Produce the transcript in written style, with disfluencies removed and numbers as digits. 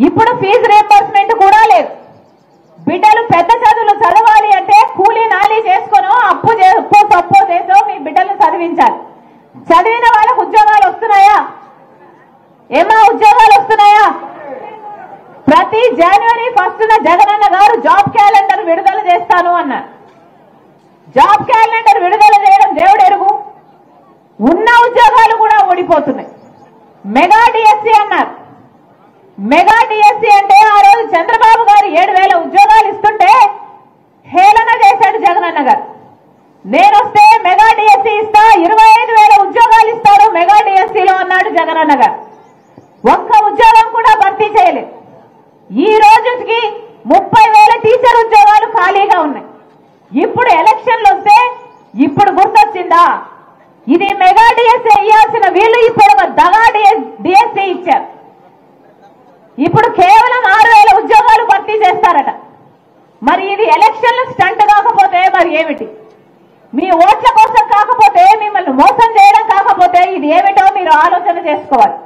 ఇప్పుడు fee reimbursement కూడా లేదు. బిడ్డలు పెద్ద చదువులు చదవాలి అంటే కూలీ నాలీ చేసుకునో అప్పు చేసో మీ బిడ్డలను చదివించాలి. చదివిన వాళ్ళకు ఉద్యోగాలు వస్తున్నాయా? ఏమా ఉద్యోగాలు వస్తున్నాయా? ప్రతి జనవరి 1న జగనన్న గారు జాబ్ క్యాలెండర్ విడుదల చేస్తాను అన్నారు. జాబ్ క్యాలెండర్ విడుదల చేయడం దేవుడు ఎరుగు. ఉన్న ఉద్యోగాలు కూడా ఓడిపోతున్నాయి. మెగా డిఎస్సి అన్నారు. మెగా డిఎస్సి అంటే ఆ రోజు చంద్రబాబు గారు 7,000 ఉద్యోగాలు ఇస్తుంటే హేళన చేశాడు జగనన్న గారు. నేను వస్తే మెగా డిఎస్సి ఇస్తా, 25,000 ఉద్యోగాలు ఇస్తారు మెగా డిఎస్సిలో అన్నాడు జగనన్న గారు. ఒక్క ఉద్యోగం కూడా భర్తీ చేయలేదు. ఈ రోజుకి 30,000 టీచర్ ఉద్యోగాలు ఖాళీగా ఉన్నాయి. ఇప్పుడు ఎలక్షన్లు వస్తే ఇప్పుడు గుర్తొచ్చిందా? ఇది మెగా డిఎస్సి ఇవ్వాల్సిన వీళ్ళు ఇప్పుడు ఒక దగా డిఎస్సి ఇచ్చారు. ఇప్పుడు కేవలం 6,000 ఉద్యోగాలు భర్తీ చేస్తారట. మరి ఇది ఎలక్షన్లు స్టంట్ కాకపోతే మరి ఏమిటి? మీ ఓట్ల కోసం కాకపోతే, మిమ్మల్ని మోసం చేయడం కాకపోతే ఇది ఏమిటో మీరు ఆలోచన చేసుకోవాలి.